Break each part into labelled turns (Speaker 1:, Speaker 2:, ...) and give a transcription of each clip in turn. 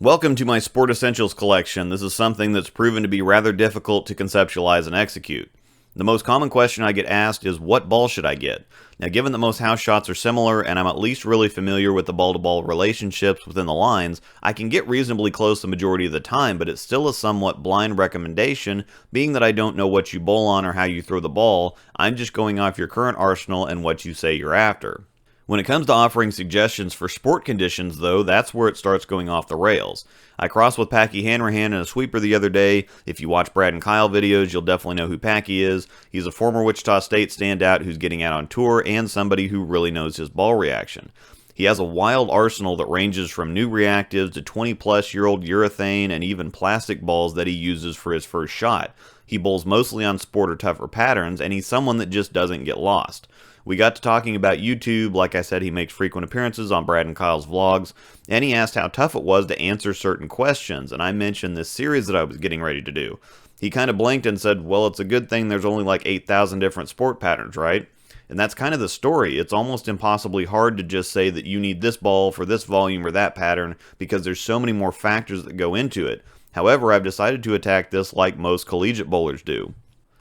Speaker 1: Welcome to my Sport Essentials collection. This is something that's proven to be rather difficult to conceptualize and execute. The most common question I get asked is, what ball should I get? Now, given that most house shots are similar and I'm at least really familiar with the ball-to-ball relationships within the lines, I can get reasonably close the majority of the time, but it's still a somewhat blind recommendation, being that I don't know what you bowl on or how you throw the ball. I'm just going off your current arsenal and what you say you're after. When it comes to offering suggestions for sport conditions, though, that's where it starts going off the rails. I crossed with Packy Hanrahan in a sweeper the other day. If you watch Brad and Kyle videos, you'll definitely know who Packy is. He's a former Wichita State standout who's getting out on tour and somebody who really knows his ball reaction. He has a wild arsenal that ranges from new reactives to 20-plus-year-old urethane and even plastic balls that he uses for his first shot. He bowls mostly on sport or tougher patterns, and he's someone that just doesn't get lost. We got to talking about YouTube. Like I said, he makes frequent appearances on Brad and Kyle's vlogs, and he asked how tough it was to answer certain questions, and I mentioned this series that I was getting ready to do. He kind of blinked and said, well, it's a good thing there's only like 8,000 different sport patterns, right? And that's kind of the story. It's almost impossibly hard to just say that you need this ball for this volume or that pattern, because there's so many more factors that go into it. However, I've decided to attack this like most collegiate bowlers do.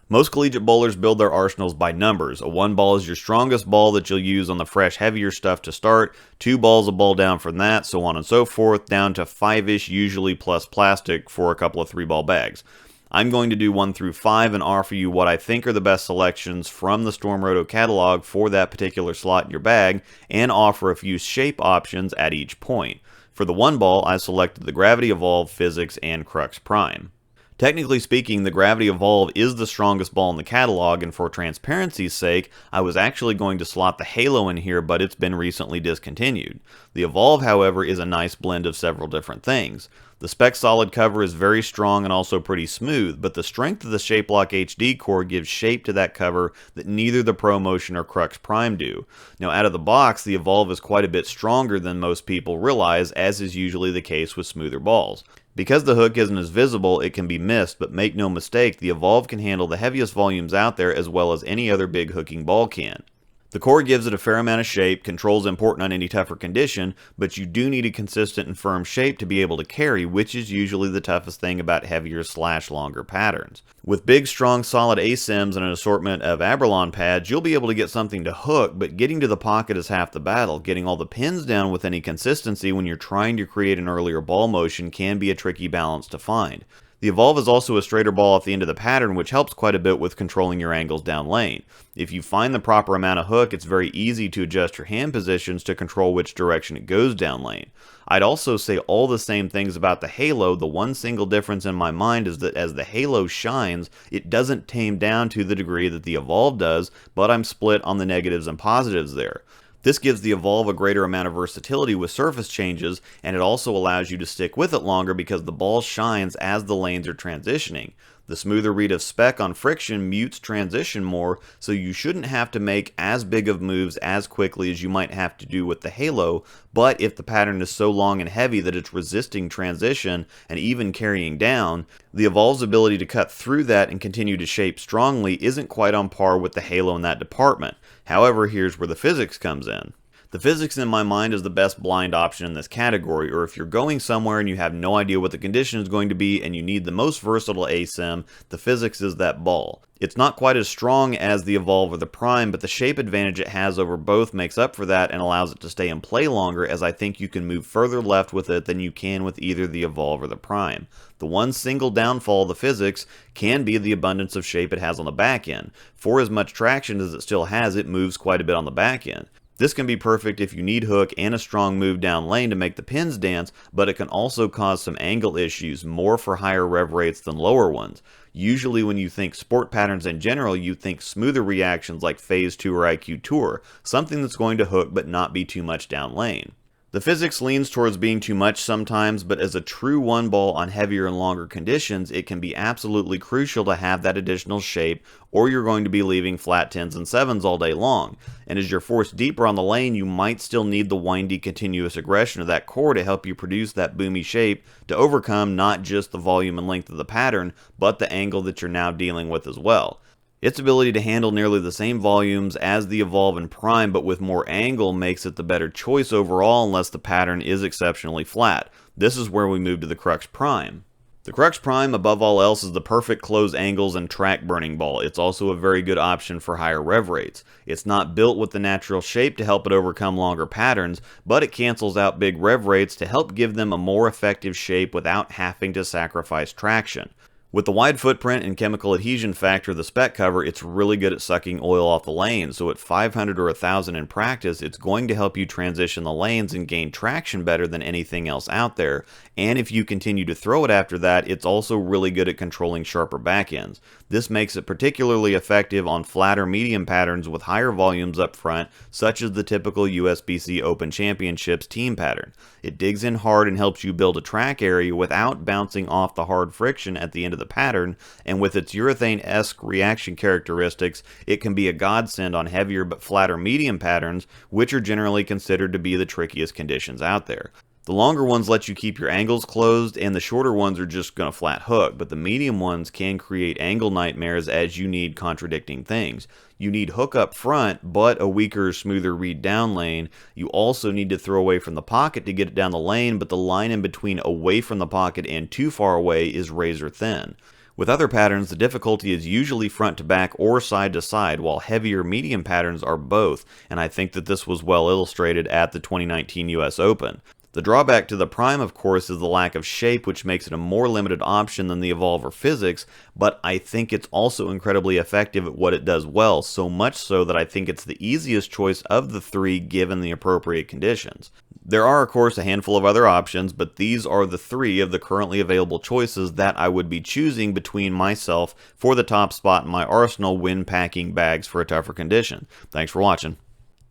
Speaker 1: Most collegiate bowlers build their arsenals by numbers. A 1 ball is your strongest ball that you'll use on the fresh, heavier stuff to start. 2 balls a ball down from that, so on and so forth, down to 5-ish usually plus plastic for a couple of 3-ball bags. I'm going to do 1 through 5 and offer you what I think are the best selections from the Storm Roto catalog for that particular slot in your bag, and offer a few shape options at each point. For the 1 ball, I selected the Gravity Evolve, PhysiX, and Crux Prime. Technically speaking, the Gravity Evolve is the strongest ball in the catalog, and for transparency's sake, I was actually going to slot the Halo in here, but it's been recently discontinued. The Evolve, however, is a nice blend of several different things. The Spec Solid cover is very strong and also pretty smooth, but the strength of the ShapeLock HD core gives shape to that cover that neither the ProMotion or Crux Prime do. Now, out of the box, the Evolve is quite a bit stronger than most people realize, as is usually the case with smoother balls. Because the hook isn't as visible, it can be missed, but make no mistake, the Evolve can handle the heaviest volumes out there as well as any other big hooking ball can. The core gives it a fair amount of shape, control's important on any tougher condition, but you do need a consistent and firm shape to be able to carry, which is usually the toughest thing about heavier/longer patterns. With big, strong, solid ASIMs and an assortment of Abralon pads, you'll be able to get something to hook, but getting to the pocket is half the battle. Getting all the pins down with any consistency when you're trying to create an earlier ball motion can be a tricky balance to find. The Evolve is also a straighter ball at the end of the pattern, which helps quite a bit with controlling your angles down lane. If you find the proper amount of hook, it's very easy to adjust your hand positions to control which direction it goes down lane. I'd also say all the same things about the Halo. The one single difference in my mind is that as the Halo shines, it doesn't tame down to the degree that the Evolve does, but I'm split on the negatives and positives there. This gives the Evolve a greater amount of versatility with surface changes, and it also allows you to stick with it longer because the ball shines as the lanes are transitioning. The smoother read of spec on friction mutes transition more, so you shouldn't have to make as big of moves as quickly as you might have to do with the Halo, but if the pattern is so long and heavy that it's resisting transition and even carrying down, the Evolve's ability to cut through that and continue to shape strongly isn't quite on par with the Halo in that department. However, here's where the PhysiX comes in. The PhysiX in my mind is the best blind option in this category, or if you're going somewhere and you have no idea what the condition is going to be and you need the most versatile ASIM, the PhysiX is that ball. It's not quite as strong as the Evolve or the Prime, but the shape advantage it has over both makes up for that and allows it to stay in play longer, as I think you can move further left with it than you can with either the Evolve or the Prime. The one single downfall of the PhysiX can be the abundance of shape it has on the back end. For as much traction as it still has, it moves quite a bit on the back end. This can be perfect if you need hook and a strong move down lane to make the pins dance, but it can also cause some angle issues, more for higher rev rates than lower ones. Usually when you think sport patterns in general, you think smoother reactions like Phaze 2 or IQ Tour, something that's going to hook but not be too much down lane. The PhysiX leans towards being too much sometimes, but as a true 1 ball on heavier and longer conditions, it can be absolutely crucial to have that additional shape, or you're going to be leaving flat 10s and 7s all day long. And as you're forced deeper on the lane, you might still need the windy continuous aggression of that core to help you produce that boomy shape to overcome not just the volume and length of the pattern, but the angle that you're now dealing with as well. Its ability to handle nearly the same volumes as the Evolve and Prime, but with more angle, makes it the better choice overall unless the pattern is exceptionally flat. This is where we move to the Crux Prime. The Crux Prime, above all else, is the perfect close angles and track burning ball. It's also a very good option for higher rev rates. It's not built with the natural shape to help it overcome longer patterns, but it cancels out big rev rates to help give them a more effective shape without having to sacrifice traction. With the wide footprint and chemical adhesion factor of the spec cover, it's really good at sucking oil off the lane, so at 500 or 1000 in practice, it's going to help you transition the lanes and gain traction better than anything else out there, and if you continue to throw it after that, it's also really good at controlling sharper backends. This makes it particularly effective on flatter medium patterns with higher volumes up front, such as the typical USBC Open Championships team pattern. It digs in hard and helps you build a track area without bouncing off the hard friction at the end of the pattern, and with its urethane-esque reaction characteristics, it can be a godsend on heavier but flatter medium patterns, which are generally considered to be the trickiest conditions out there. The longer ones let you keep your angles closed, and the shorter ones are just going to flat hook, but the medium ones can create angle nightmares as you need contradicting things. You need hook up front, but a weaker, smoother read down lane. You also need to throw away from the pocket to get it down the lane, but the line in between away from the pocket and too far away is razor thin. With other patterns, the difficulty is usually front to back or side to side, while heavier medium patterns are both, and I think that this was well illustrated at the 2019 US Open. The drawback to the Prime, of course, is the lack of shape, which makes it a more limited option than the Evolve or PhysiX, but I think it's also incredibly effective at what it does well, so much so that I think it's the easiest choice of the three given the appropriate conditions. There are, of course, a handful of other options, but these are the three of the currently available choices that I would be choosing between myself for the top spot in my arsenal when packing bags for a tougher condition. Thanks for watching.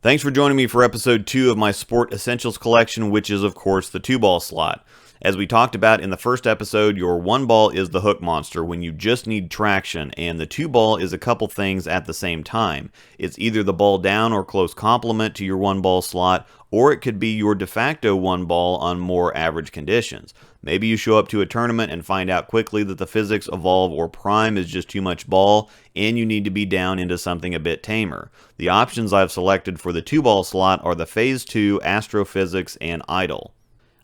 Speaker 1: Thanks for joining me for episode 2 of my Sport Essentials collection, which is, of course, the 2-ball slot. As we talked about in the first episode, your 1-ball is the hook monster when you just need traction, and the 2-ball is a couple things at the same time. It's either the ball down or close complement to your 1-ball slot, or it could be your de facto 1-ball on more average conditions. Maybe you show up to a tournament and find out quickly that the PhysiX, Evolve, or Prime is just too much ball, and you need to be down into something a bit tamer. The options I've selected for the 2-ball slot are the Phaze 2, Astrophysics, and Idol.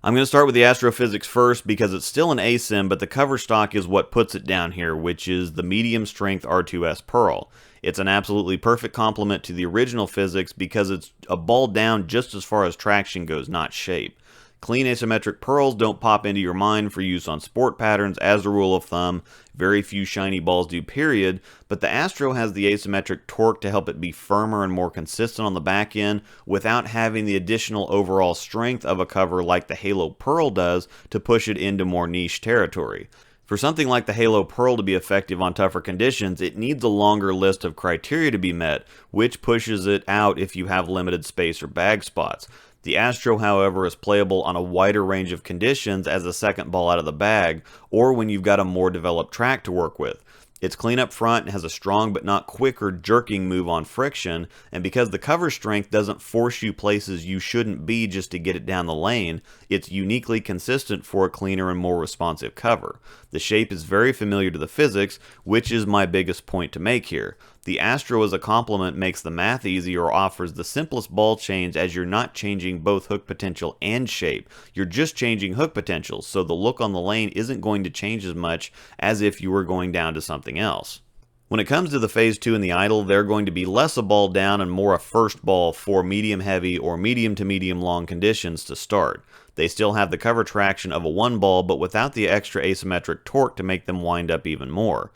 Speaker 1: I'm going to start with the Astrophysics first because it's still an ASIM, but the cover stock is what puts it down here, which is the medium strength R2S Pearl. It's an absolutely perfect complement to the original PhysiX because it's a ball down just as far as traction goes, not shape. Clean asymmetric pearls don't pop into your mind for use on sport patterns as a rule of thumb. Very few shiny balls do, period, but the Astro has the asymmetric torque to help it be firmer and more consistent on the back end without having the additional overall strength of a cover like the Halo Pearl does to push it into more niche territory. For something like the Halo Pearl to be effective on tougher conditions, it needs a longer list of criteria to be met, which pushes it out if you have limited space or bag spots. The Astro, however, is playable on a wider range of conditions as a second ball out of the bag, or when you've got a more developed track to work with. It's clean up front and has a strong but not quicker jerking move on friction, and because the cover strength doesn't force you places you shouldn't be just to get it down the lane, it's uniquely consistent for a cleaner and more responsive cover. The shape is very familiar to the PhysiX, which is my biggest point to make here. The Astro as a complement makes the math easy or offers the simplest ball change as you're not changing both hook potential and shape. You're just changing hook potential, so the look on the lane isn't going to change as much as if you were going down to something else. When it comes to the Phaze 2 and the Idol, they're going to be less a ball down and more a first ball for medium heavy or medium to medium long conditions to start. They still have the cover traction of a 1-ball, but without the extra asymmetric torque to make them wind up even more.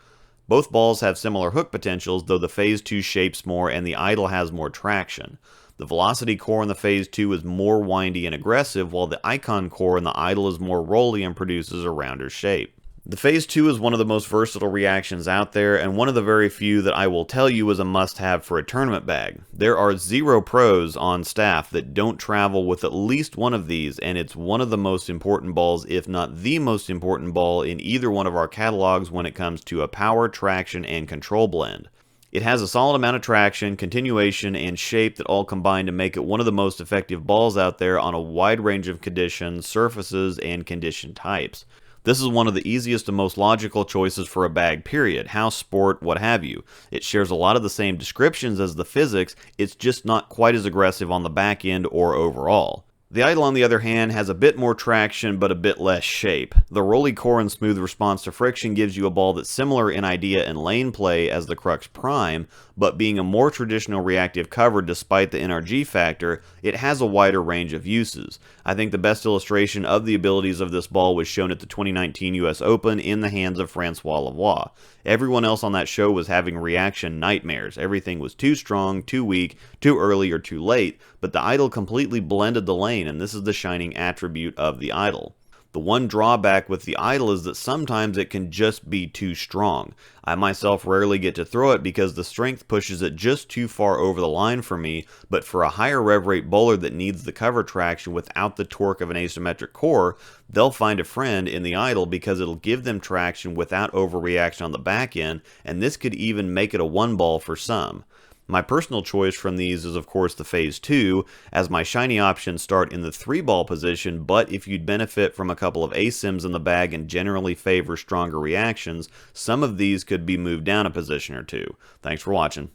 Speaker 1: Both balls have similar hook potentials, though the Phaze 2 shapes more and the Idol has more traction. The velocity core in the Phaze 2 is more windy and aggressive, while the Icon core in the Idol is more rolly and produces a rounder shape. The Phaze 2 is one of the most versatile reactions out there, and one of the very few that I will tell you is a must-have for a tournament bag. There are 0 pros on staff that don't travel with at least one of these, and it's one of the most important balls, if not the most important ball, in either one of our catalogs when it comes to a power, traction, and control blend. It has a solid amount of traction, continuation, and shape that all combine to make it one of the most effective balls out there on a wide range of conditions, surfaces, and condition types. This is one of the easiest and most logical choices for a bag, period. House, sport, what have you. It shares a lot of the same descriptions as the PhysiX, it's just not quite as aggressive on the back end or overall. The idle, on the other hand, has a bit more traction but a bit less shape. The rolly core and smooth response to friction gives you a ball that's similar in idea and lane play as the Crux Prime, but being a more traditional reactive cover despite the NRG factor, it has a wider range of uses. I think the best illustration of the abilities of this ball was shown at the 2019 US Open in the hands of Francois Lavoie. Everyone else on that show was having reaction nightmares. Everything was too strong, too weak, too early, or too late, but the idle completely blended the lane, and this is the shining attribute of the idle. The one drawback with the idle is that sometimes it can just be too strong. I myself rarely get to throw it because the strength pushes it just too far over the line for me, but for a higher rev rate bowler that needs the cover traction without the torque of an asymmetric core, they'll find a friend in the idle because it'll give them traction without overreaction on the back end, and this could even make it a one ball for some. My personal choice from these is of course the Phaze 2, as my shiny options start in the 3-ball position, but if you'd benefit from a couple of ASIMs in the bag and generally favor stronger reactions, some of these could be moved down a position or two. Thanks for watching.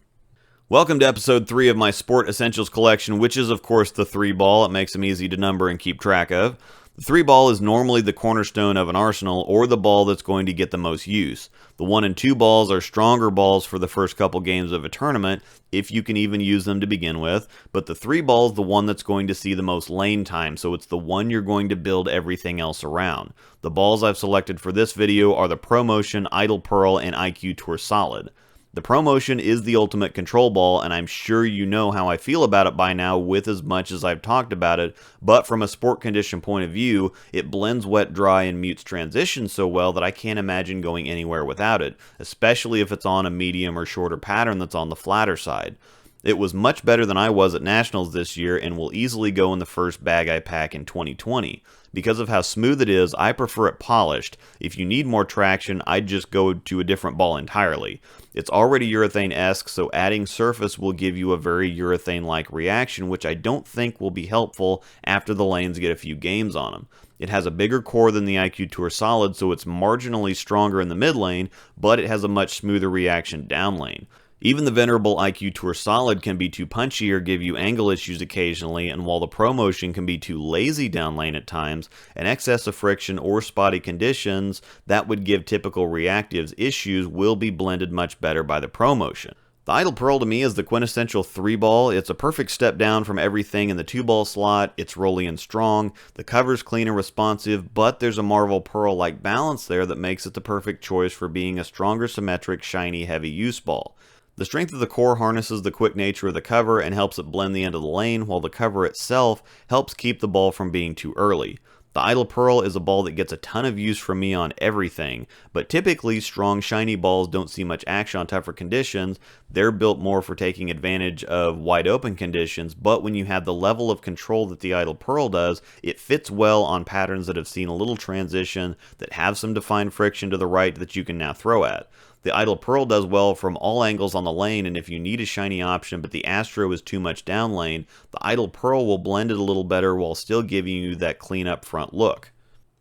Speaker 1: Welcome to episode 3 of my Sport Essentials collection, which is of course the 3-ball. It makes them easy to number and keep track of. The 3-ball is normally the cornerstone of an arsenal, or the ball that's going to get the most use. The 1 and 2 balls are stronger balls for the first couple games of a tournament, if you can even use them to begin with, but the 3-ball is the one that's going to see the most lane time, so it's the one you're going to build everything else around. The balls I've selected for this video are the ProMotion, Idle Pearl, and IQ Tour Solid. The ProMotion is the ultimate control ball, and I'm sure you know how I feel about it by now with as much as I've talked about it, but from a sport condition point of view, it blends wet, dry, and mutes transitions so well that I can't imagine going anywhere without it, especially if it's on a medium or shorter pattern that's on the flatter side. It was much better than I was at Nationals this year and will easily go in the first bag I pack in 2020. Because of how smooth it is, I prefer it polished. If you need more traction, I'd just go to a different ball entirely. It's already urethane-esque, so adding surface will give you a very urethane-like reaction, which I don't think will be helpful after the lanes get a few games on them. It has a bigger core than the IQ Tour Solid, so it's marginally stronger in the mid lane, but it has a much smoother reaction down lane. Even the venerable IQ Tour Solid can be too punchy or give you angle issues occasionally, and while the ProMotion can be too lazy down lane at times, an excess of friction or spotty conditions that would give typical reactives issues will be blended much better by the ProMotion. The Idle Pearl to me is the quintessential 3-ball. It's a perfect step down from everything in the 2-ball slot. It's rolly and strong, the cover's clean and responsive, but there's a Marvel Pearl-like balance there that makes it the perfect choice for being a stronger, symmetric, shiny, heavy use ball. The strength of the core harnesses the quick nature of the cover and helps it blend the end of the lane, while the cover itself helps keep the ball from being too early. The Idle Pearl is a ball that gets a ton of use from me on everything, but typically strong shiny balls don't see much action on tougher conditions. They're built more for taking advantage of wide open conditions, but when you have the level of control that the Idle Pearl does, it fits well on patterns that have seen a little transition, that have some defined friction to the right that you can now throw at. The Idle Pearl does well from all angles on the lane, and if you need a shiny option but the Astro is too much down lane, the Idle Pearl will blend it a little better while still giving you that clean up front look.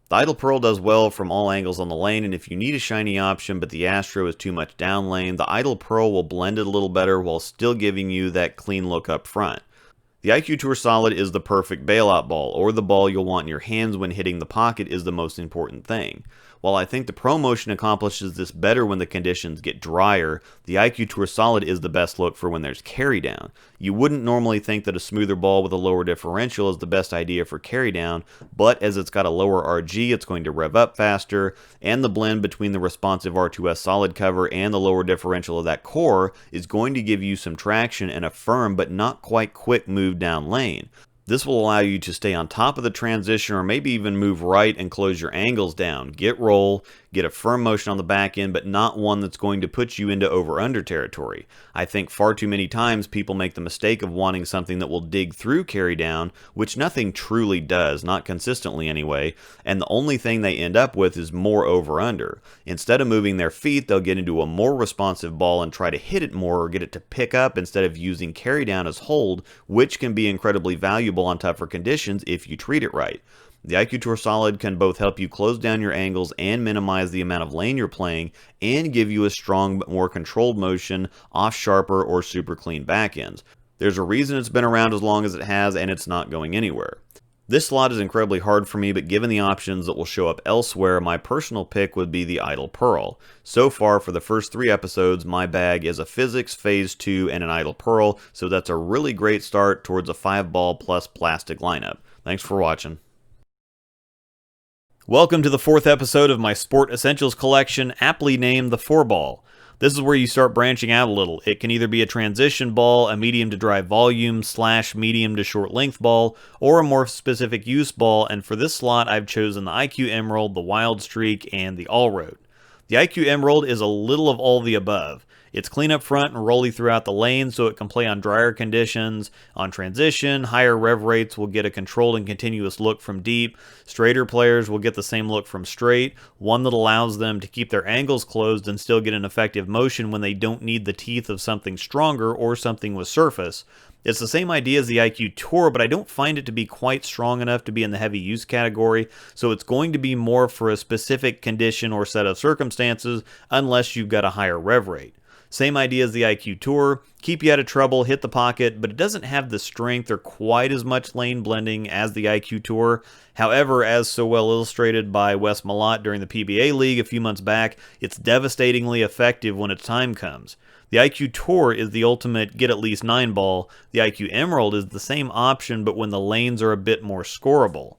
Speaker 1: The Idle Pearl does well from all angles on the lane, and if you need a shiny option but the Astro is too much down lane, the Idle Pearl will blend it a little better while still giving you that clean look up front. The IQ Tour Solid is the perfect bailout ball, or the ball you'll want in your hands when hitting the pocket is the most important thing. While I think the ProMotion accomplishes this better when the conditions get drier, the IQ Tour Solid is the best look for when there's carry down. You wouldn't normally think that a smoother ball with a lower differential is the best idea for carry down, but as it's got a lower RG, it's going to rev up faster, and the blend between the responsive R2S solid cover and the lower differential of that core is going to give you some traction and a firm but not quite quick move down lane. This will allow you to stay on top of the transition or maybe even move right and close your angles down. Get roll, get a firm motion on the back end, but not one that's going to put you into over-under territory. I think far too many times people make the mistake of wanting something that will dig through carry down, which nothing truly does, not consistently anyway, and the only thing they end up with is more over-under. Instead of moving their feet, they'll get into a more responsive ball and try to hit it more or get it to pick up instead of using carry down as hold, which can be incredibly valuable on tougher conditions if you treat it right. The IQ Tour Solid can both help you close down your angles and minimize the amount of lane you're playing, and give you a strong but more controlled motion off sharper or super clean backends. There's a reason it's been around as long as it has, and it's not going anywhere. This slot is incredibly hard for me, but given the options that will show up elsewhere, my personal pick would be the Idle Pearl. So far, for the first 3 episodes, my bag is a PhysiX, Phase 2, and an Idle Pearl, so that's a really great start towards a 5-ball plus plastic lineup. Thanks for watching. Welcome to the 4th episode of my Sport Essentials collection, aptly named the 4-ball. This is where you start branching out a little. It can either be a transition ball, a medium to dry volume / medium to short length ball, or a more specific use ball, and for this slot I've chosen the IQ Emerald, the Wild Streak, and the All-Road. The IQ Emerald is a little of all the above. It's clean up front and rolly throughout the lane, so it can play on drier conditions. On transition, higher rev rates will get a controlled and continuous look from deep. Straighter players will get the same look from straight, one that allows them to keep their angles closed and still get an effective motion when they don't need the teeth of something stronger or something with surface. It's the same idea as the IQ Tour, but I don't find it to be quite strong enough to be in the heavy use category, so it's going to be more for a specific condition or set of circumstances unless you've got a higher rev rate. Same idea as the IQ Tour, keep you out of trouble, hit the pocket, but it doesn't have the strength or quite as much lane blending as the IQ Tour. However, as so well illustrated by Wes Malott during the PBA League a few months back, it's devastatingly effective when its time comes. The IQ Tour is the ultimate get at least 9 ball. The IQ Emerald is the same option, but when the lanes are a bit more scoreable.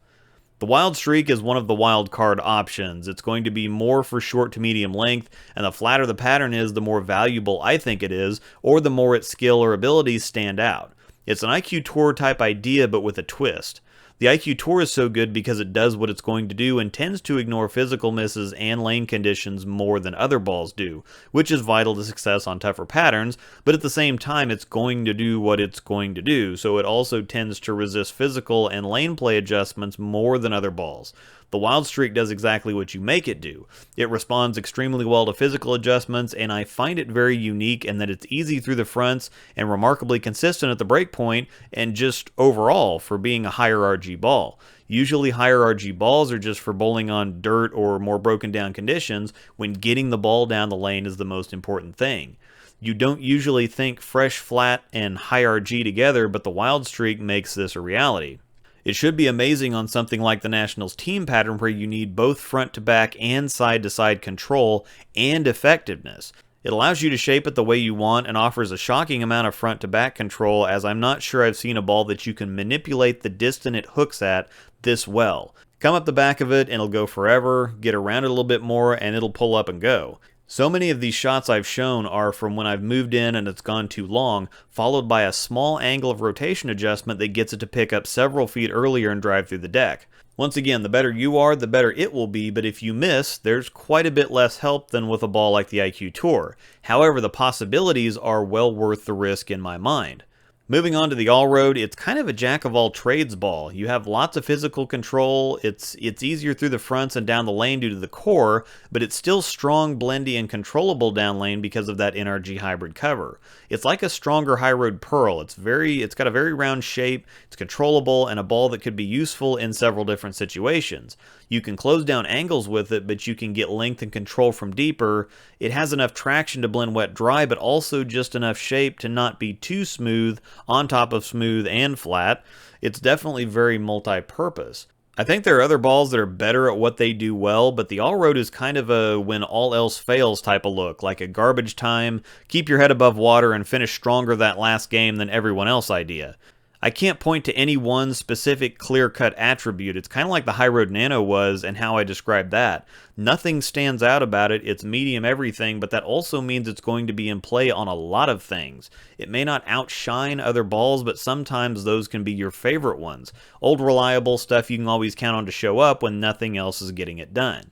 Speaker 1: The Wild Streak is one of the wild card options. It's going to be more for short to medium length, and the flatter the pattern is, the more valuable I think it is, or the more its skill or abilities stand out. It's an IQ Tour type idea, but with a twist. The IQ Tour is so good because it does what it's going to do and tends to ignore physical misses and lane conditions more than other balls do, which is vital to success on tougher patterns, but at the same time it's going to do what it's going to do, so it also tends to resist physical and lane play adjustments more than other balls. The Wild Streak does exactly what you make it do. It responds extremely well to physical adjustments, and I find it very unique in that it's easy through the fronts and remarkably consistent at the break point, and just overall for being a higher RG ball. Usually higher RG balls are just for bowling on dirt or more broken down conditions when getting the ball down the lane is the most important thing. You don't usually think fresh, flat, and high RG together, but the Wild Streak makes this a reality. It should be amazing on something like the Nationals team pattern where you need both front to back and side to side control and effectiveness. It allows you to shape it the way you want and offers a shocking amount of front to back control, as I'm not sure I've seen a ball that you can manipulate the distance it hooks at this well. Come up the back of it and it'll go forever, get around it a little bit more and it'll pull up and go. So many of these shots I've shown are from when I've moved in and it's gone too long, followed by a small angle of rotation adjustment that gets it to pick up several feet earlier and drive through the deck. Once again, the better you are, the better it will be, but if you miss, there's quite a bit less help than with a ball like the IQ Tour. However, the possibilities are well worth the risk in my mind. Moving on to the All-Road, it's kind of a jack-of-all-trades ball. You have lots of physical control, it's easier through the fronts and down the lane due to the core, but it's still strong, blendy, and controllable down lane because of that NRG hybrid cover. It's like a stronger high-road Pearl. It's got a very round shape, it's controllable, and a ball that could be useful in several different situations. You can close down angles with it, but you can get length and control from deeper. It has enough traction to blend wet-dry, but also just enough shape to not be too smooth, on top of smooth and flat. It's definitely very multi-purpose. I think there are other balls that are better at what they do well, but the All-Road is kind of a when all else fails type of look, like a garbage time, keep your head above water and finish stronger that last game than everyone else idea. I can't point to any one specific clear-cut attribute. It's kind of like the High Road Nano was and how I described that. Nothing stands out about it. It's medium everything, but that also means it's going to be in play on a lot of things. It may not outshine other balls, but sometimes those can be your favorite ones. Old reliable stuff you can always count on to show up when nothing else is getting it done.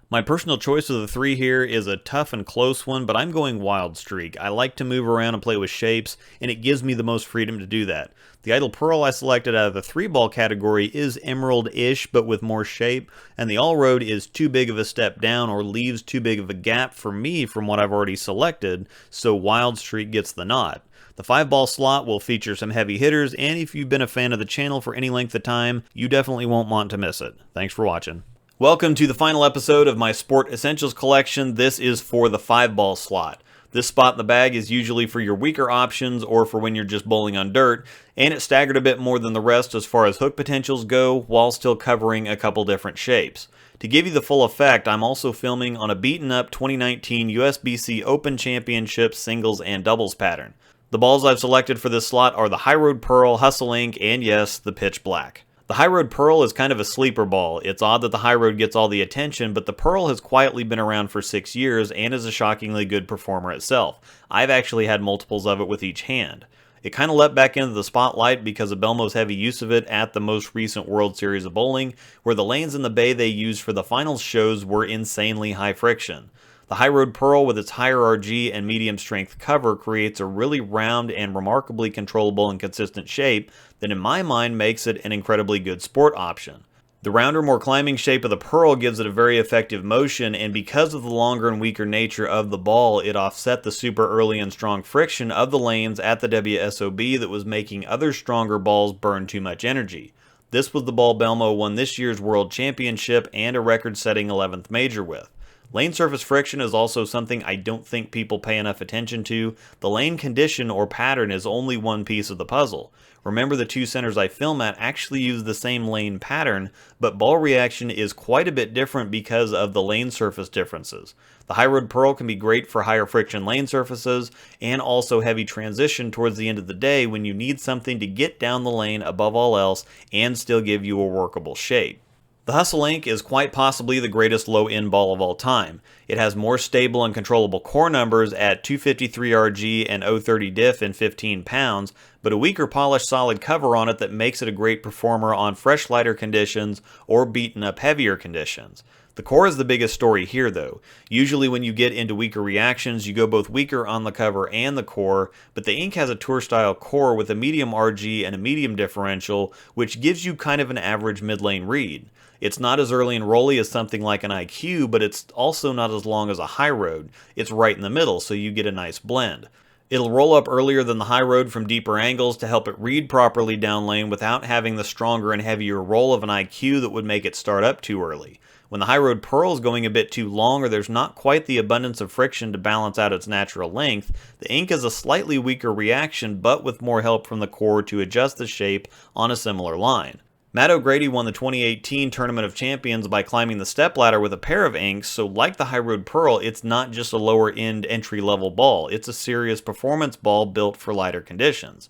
Speaker 1: My personal choice of the 3 here is a tough and close one, but I'm going Wild Streak. I like to move around and play with shapes, and it gives me the most freedom to do that. The Idle Pearl I selected out of the 3-ball category is Emerald-ish, but with more shape, and the All-Road is too big of a step down or leaves too big of a gap for me from what I've already selected, so Wild Streak gets the nod. The 5-ball slot will feature some heavy hitters, and if you've been a fan of the channel for any length of time, you definitely won't want to miss it. Thanks for watching. Welcome to the final episode of my Sport Essentials collection. This is for the 5-ball slot. This spot in the bag is usually for your weaker options or for when you're just bowling on dirt, and it's staggered a bit more than the rest as far as hook potentials go, while still covering a couple different shapes. To give you the full effect, I'm also filming on a beaten up 2019 USBC Open Championship singles and doubles pattern. The balls I've selected for this slot are the High Road Pearl, Hustle Ink, and yes, the Pitch Black. The High Road Pearl is kind of a sleeper ball. It's odd that the High Road gets all the attention, but the Pearl has quietly been around for 6 years and is a shockingly good performer itself. I've actually had multiples of it with each hand. It kind of leapt back into the spotlight because of Belmo's heavy use of it at the most recent World Series of Bowling, where the lanes in the bay they used for the finals shows were insanely high friction. The High Road Pearl with its higher RG and medium strength cover creates a really round and remarkably controllable and consistent shape that in my mind makes it an incredibly good sport option. The rounder, more climbing shape of the Pearl gives it a very effective motion, and because of the longer and weaker nature of the ball, it offset the super early and strong friction of the lanes at the WSOB that was making other stronger balls burn too much energy. This was the ball Belmo won this year's World Championship and a record-setting 11th major with. Lane surface friction is also something I don't think people pay enough attention to. The lane condition or pattern is only one piece of the puzzle. Remember, the two centers I film at actually use the same lane pattern, but ball reaction is quite a bit different because of the lane surface differences. The High Road Pearl can be great for higher friction lane surfaces and also heavy transition towards the end of the day when you need something to get down the lane above all else and still give you a workable shape. The Hustle Ink is quite possibly the greatest low-end ball of all time. It has more stable and controllable core numbers at 253 RG and 030 diff in 15 pounds, but a weaker polished solid cover on it that makes it a great performer on fresh lighter conditions or beaten up heavier conditions. The core is the biggest story here though. Usually when you get into weaker reactions, you go both weaker on the cover and the core, but the ink has a tour style core with a medium RG and a medium differential, which gives you kind of an average mid-lane read. It's not as early and rolly as something like an IQ, but it's also not as long as a High Road. It's right in the middle, so you get a nice blend. It'll roll up earlier than the High Road from deeper angles to help it read properly down lane without having the stronger and heavier roll of an IQ that would make it start up too early. When the High Road Pearl is going a bit too long or there's not quite the abundance of friction to balance out its natural length, the ink is a slightly weaker reaction but with more help from the core to adjust the shape on a similar line. Matt O'Grady won the 2018 Tournament of Champions by climbing the stepladder with a pair of inks, so like the High Road Pearl, it's not just a lower-end entry-level ball. It's a serious performance ball built for lighter conditions.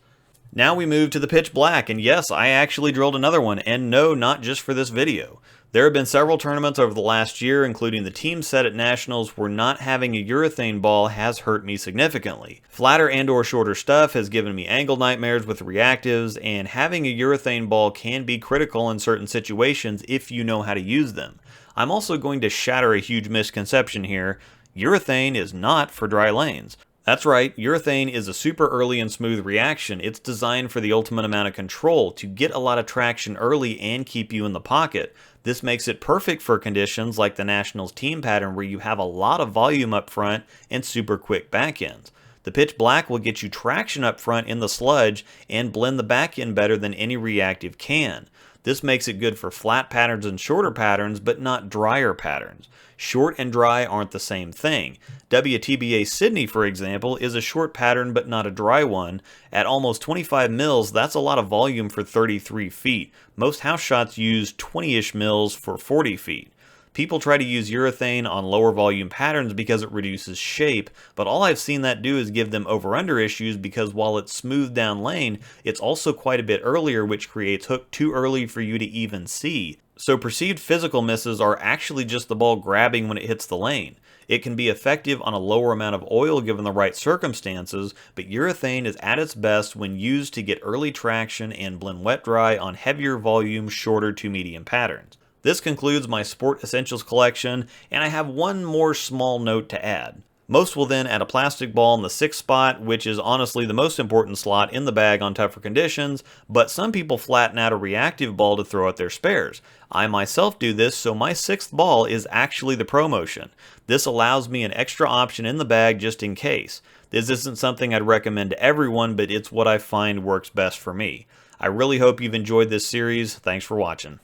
Speaker 1: Now we move to the Pitch Black, and yes, I actually drilled another one, and no, not just for this video. There have been several tournaments over the last year, including the team set at Nationals, where not having a urethane ball has hurt me significantly. Flatter and or shorter stuff has given me angle nightmares with reactives, and having a urethane ball can be critical in certain situations if you know how to use them. I'm also going to shatter a huge misconception here. Urethane is not for dry lanes. That's right, urethane is a super early and smooth reaction. It's designed for the ultimate amount of control, to get a lot of traction early and keep you in the pocket. This makes it perfect for conditions like the Nationals team pattern where you have a lot of volume up front and super quick back ends. The Pitch Black will get you traction up front in the sludge and blend the back end better than any reactive can. This makes it good for flat patterns and shorter patterns, but not drier patterns. Short and dry aren't the same thing. WTBA Sydney, for example, is a short pattern but not a dry one. At almost 25 mils, that's a lot of volume for 33 feet. Most house shots use 20-ish mils for 40 feet. People try to use urethane on lower volume patterns because it reduces shape, but all I've seen that do is give them over-under issues because while it's smooth down lane, it's also quite a bit earlier, which creates hook too early for you to even see. So perceived physical misses are actually just the ball grabbing when it hits the lane. It can be effective on a lower amount of oil given the right circumstances, but urethane is at its best when used to get early traction and blend wet-dry on heavier volume, shorter to medium patterns. This concludes my Sport Essentials collection, and I have one more small note to add. Most will then add a plastic ball in the 6th spot, which is honestly the most important slot in the bag on tougher conditions, but some people flatten out a reactive ball to throw at their spares. I myself do this, so my 6th ball is actually the ProMotion. This allows me an extra option in the bag just in case. This isn't something I'd recommend to everyone, but it's what I find works best for me. I really hope you've enjoyed this series. Thanks for watching.